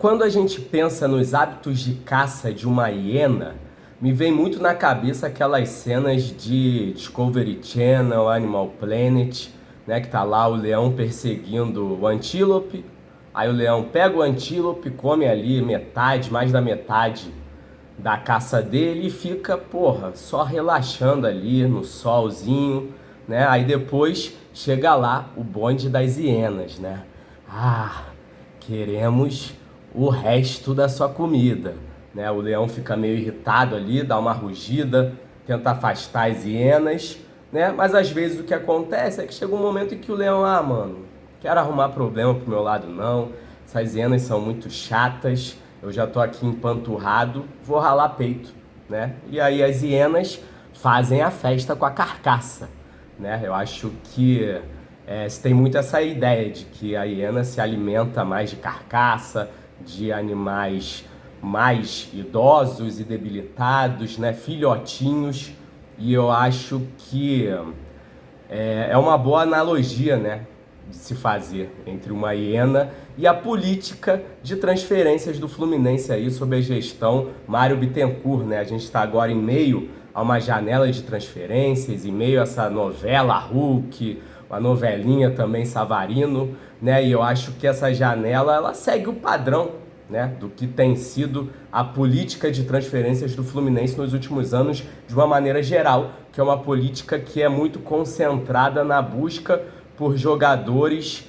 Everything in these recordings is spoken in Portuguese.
quando a gente pensa nos hábitos de caça de uma hiena, me vem muito na cabeça aquelas cenas de Discovery Channel, Animal Planet, né, que tá lá o leão perseguindo o antílope, aí o leão pega o antílope, come ali metade, mais da metade da caça dele e fica, porra, só relaxando ali no solzinho, né? Aí depois chega lá o bonde das hienas, né? Ah, queremos o resto da sua comida, né? O leão fica meio irritado ali, dá uma rugida, tenta afastar as hienas, né? Mas às vezes o que acontece é que chega um momento em que o leão, mano, quero arrumar problema pro meu lado não, essas hienas são muito chatas, eu já tô aqui empanturrado, vou ralar peito, né? E aí as hienas fazem a festa com a carcaça, né? Eu acho que se tem muito essa ideia de que a hiena se alimenta mais de carcaça, de animais mais idosos e debilitados, né? Filhotinhos, e eu acho que é uma boa analogia, né, de se fazer entre uma hiena e a política de transferências do Fluminense aí sob a gestão Mário Bittencourt, né? A gente está agora em meio a uma janela de transferências, em meio a essa novela Hulk, uma novelinha também Savarino, né? E eu acho que essa janela ela segue o padrão, né, do que tem sido a política de transferências do Fluminense nos últimos anos de uma maneira geral, que é uma política que é muito concentrada na busca por jogadores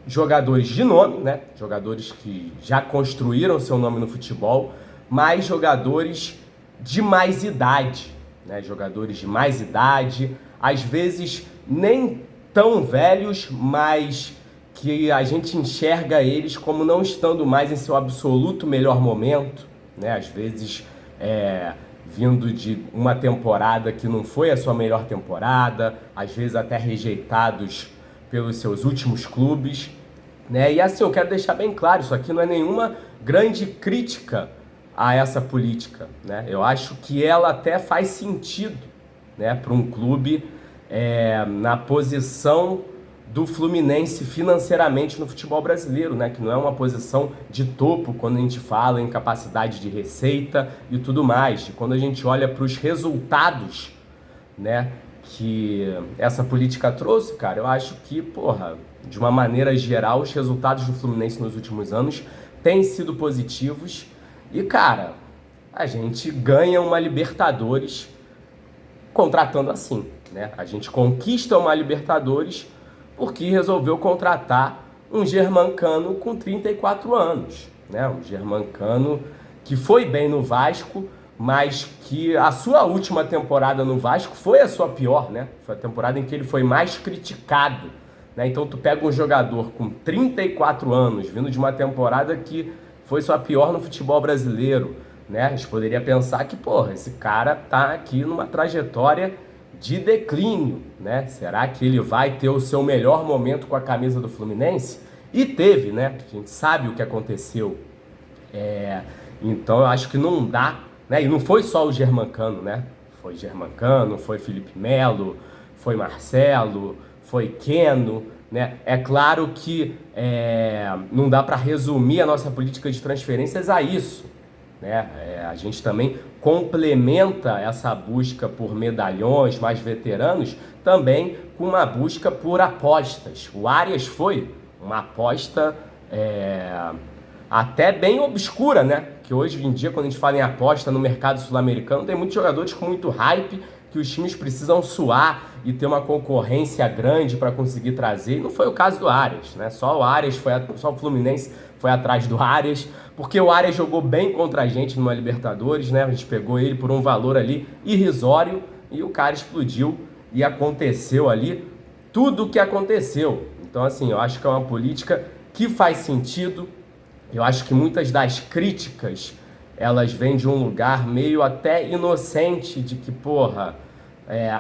jogadores de nome, né? Jogadores que já construíram seu nome no futebol, mas jogadores de mais idade, né? Jogadores de mais idade, às vezes nem tão velhos, mas que a gente enxerga eles como não estando mais em seu absoluto melhor momento, né? Às vezes vindo de uma temporada que não foi a sua melhor temporada, às vezes até rejeitados pelos seus últimos clubes, né? E assim, eu quero deixar bem claro, isso aqui não é nenhuma grande crítica a essa política, né? Eu acho que ela até faz sentido, né, para um clube na posição do Fluminense financeiramente no futebol brasileiro, né? Que não é uma posição de topo quando a gente fala em capacidade de receita e tudo mais. E quando a gente olha para os resultados, né, que essa política trouxe, cara, eu acho que, porra, de uma maneira geral, os resultados do Fluminense nos últimos anos têm sido positivos. E, cara, a gente ganha uma Libertadores contratando assim, né? A gente conquista uma Libertadores porque resolveu contratar um Germancano com 34 anos, né? Um Germancano que foi bem no Vasco, mas que a sua última temporada no Vasco foi a sua pior, né? Foi a temporada em que ele foi mais criticado, né? Então tu pega um jogador com 34 anos, vindo de uma temporada que foi sua pior no futebol brasileiro, né? A gente poderia pensar que, porra, esse cara tá aqui numa trajetória de declínio, né? Será que ele vai ter o seu melhor momento com a camisa do Fluminense? E teve, né? A gente sabe o que aconteceu. Então eu acho que não dá, né? E não foi só o Germancano, né? Foi Germancano, foi Felipe Melo, foi Marcelo, foi Keno, né? É claro que não dá para resumir a nossa política de transferências a isso, né? A gente também complementa essa busca por medalhões mais veteranos também com uma busca por apostas. O Arias foi uma aposta até bem obscura, né? Que hoje em dia, quando a gente fala em aposta no mercado sul-americano, tem muitos jogadores com muito hype que os times precisam suar e ter uma concorrência grande para conseguir trazer. E não foi o caso do Arias, né? Só o Fluminense foi atrás do Arias, porque o Arias jogou bem contra a gente numa Libertadores, né? A gente pegou ele por um valor ali irrisório e o cara explodiu e aconteceu ali tudo o que aconteceu. Então, assim, eu acho que é uma política que faz sentido. Eu acho que muitas das críticas, elas vêm de um lugar meio até inocente de que, porra,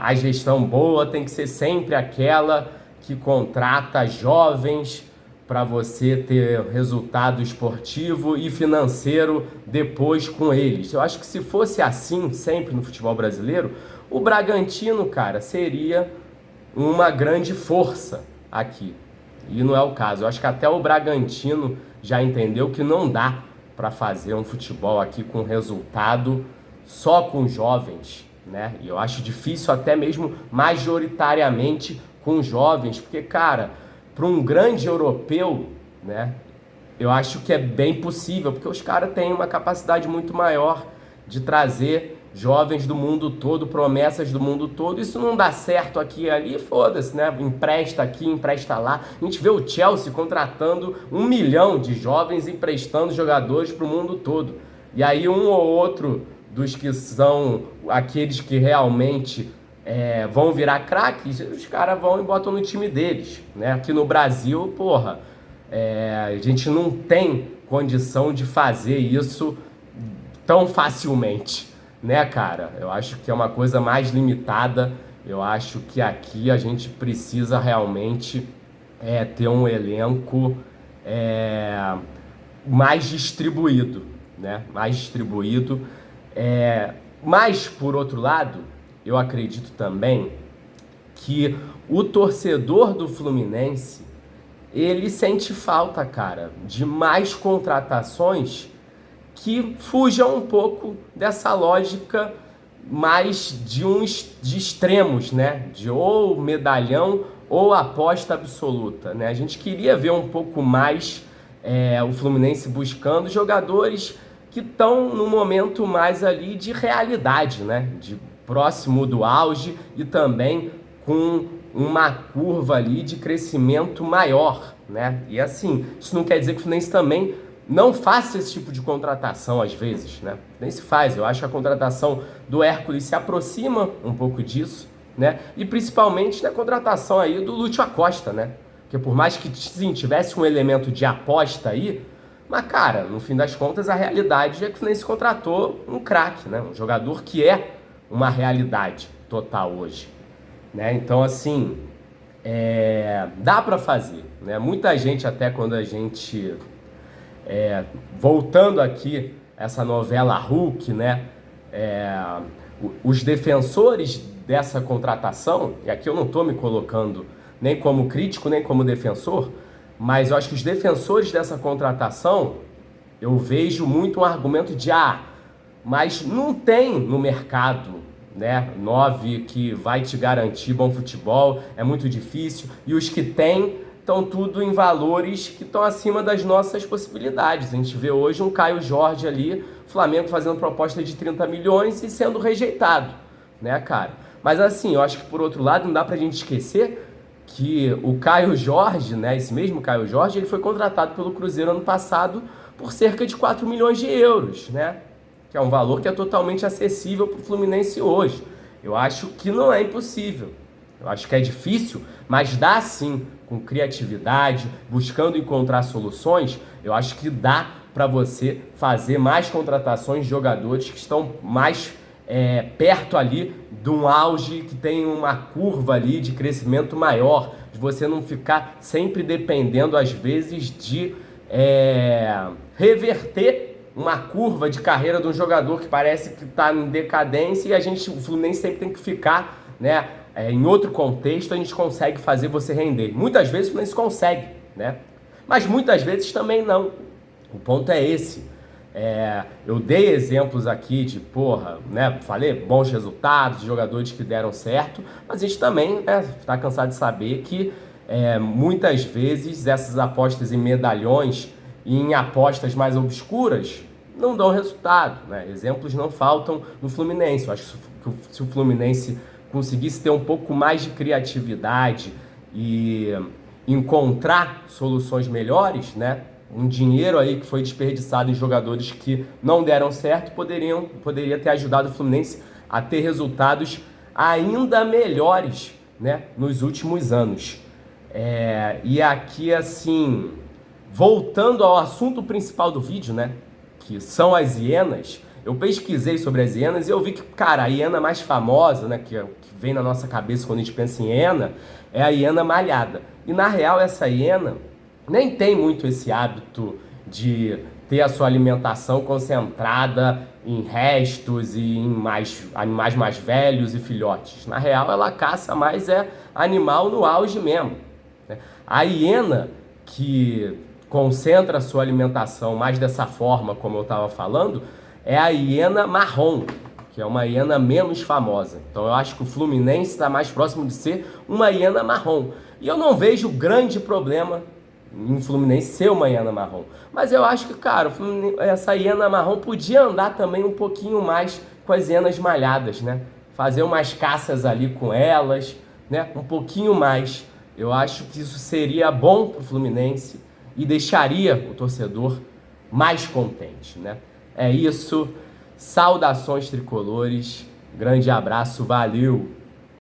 a gestão boa tem que ser sempre aquela que contrata jovens para você ter resultado esportivo e financeiro depois com eles. Eu acho que se fosse assim sempre no futebol brasileiro, o Bragantino, cara, seria uma grande força aqui. E não é o caso. Eu acho que até o Bragantino já entendeu que não dá para fazer um futebol aqui com resultado só com jovens, né? E eu acho difícil até mesmo majoritariamente com jovens, porque, cara, para um grande europeu, né, eu acho que é bem possível, porque os caras têm uma capacidade muito maior de trazer jovens do mundo todo, promessas do mundo todo. Isso não dá certo aqui e ali, foda-se, né? Empresta aqui, empresta lá. A gente vê o Chelsea contratando 1 milhão de jovens, emprestando jogadores para o mundo todo. E aí um ou outro dos que são aqueles que realmente vão virar craques, os caras vão e botam no time deles, né? Aqui no Brasil, porra, a gente não tem condição de fazer isso tão facilmente, né, cara? Eu acho que é uma coisa mais limitada. Eu acho que aqui a gente precisa realmente ter um elenco mais distribuído, né? Mais distribuído. Mas, por outro lado, eu acredito também que o torcedor do Fluminense, ele sente falta, cara, de mais contratações que fujam um pouco dessa lógica mais de extremos, né? De ou medalhão ou aposta absoluta, né? A gente queria ver um pouco mais o Fluminense buscando jogadores que estão no momento mais ali de realidade, né? De próximo do auge e também com uma curva ali de crescimento maior, né? E assim, isso não quer dizer que o Fluminense também não faça esse tipo de contratação às vezes, né? Nem se faz. Eu acho que a contratação do Hércules se aproxima um pouco disso, né? E principalmente na contratação aí do Lúcio Acosta, né? Porque por mais que sim, tivesse um elemento de aposta aí, mas cara, no fim das contas a realidade é que o Fluminense contratou um craque, né? Um jogador que é uma realidade total hoje, né? Então assim, dá para fazer, né? Muita gente até quando a gente voltando aqui essa novela Hulk, né? Os defensores dessa contratação, e aqui eu não estou me colocando nem como crítico nem como defensor, mas eu acho que os defensores dessa contratação, eu vejo muito um argumento de mas não tem no mercado, né, 9 que vai te garantir bom futebol, é muito difícil, e os que tem estão tudo em valores que estão acima das nossas possibilidades. A gente vê hoje um Caio Jorge ali, Flamengo fazendo proposta de 30 milhões e sendo rejeitado, né, cara? Mas assim, eu acho que por outro lado não dá pra gente esquecer que o Caio Jorge, né, esse mesmo Caio Jorge, ele foi contratado pelo Cruzeiro ano passado por cerca de 4 milhões de euros, né? Que é um valor que é totalmente acessível para o Fluminense hoje. Eu acho que não é impossível. Eu acho que é difícil, mas dá sim, com criatividade, buscando encontrar soluções. Eu acho que dá para você fazer mais contratações de jogadores que estão mais perto ali de um auge, que tem uma curva ali de crescimento maior, de você não ficar sempre dependendo, às vezes, de reverter uma curva de carreira de um jogador que parece que está em decadência, e o Fluminense sempre tem que ficar, né? Em outro contexto, a gente consegue fazer você render. Muitas vezes o Fluminense consegue, né? Mas muitas vezes também não. O ponto é esse. Eu dei exemplos aqui de, né? Falei bons resultados, jogadores que deram certo, mas a gente também está cansado de saber que muitas vezes essas apostas em medalhões e em apostas mais obscuras não dão resultado, né? Exemplos não faltam no Fluminense. Eu acho que se o Fluminense conseguisse ter um pouco mais de criatividade e encontrar soluções melhores, né? Um dinheiro aí que foi desperdiçado em jogadores que não deram certo poderia ter ajudado o Fluminense a ter resultados ainda melhores, né? Nos últimos anos. E aqui, assim, voltando ao assunto principal do vídeo, né? Que são as hienas. Eu pesquisei sobre as hienas e eu vi que, cara, a hiena mais famosa, né, que vem na nossa cabeça quando a gente pensa em hiena, é a hiena malhada. E na real essa hiena nem tem muito esse hábito de ter a sua alimentação concentrada em restos e em animais mais velhos e filhotes. Na real ela caça mais animal no auge mesmo, né? A hiena que concentra a sua alimentação mais dessa forma, como eu estava falando, é a hiena marrom, que é uma hiena menos famosa. Então eu acho que o Fluminense está mais próximo de ser uma hiena marrom. E eu não vejo grande problema em Fluminense ser uma hiena marrom. Mas eu acho que, cara, essa hiena marrom podia andar também um pouquinho mais com as hienas malhadas, né? Fazer umas caças ali com elas, né? Um pouquinho mais. Eu acho que isso seria bom para o Fluminense e deixaria o torcedor mais contente, né? É isso. Saudações tricolores. Grande abraço. Valeu!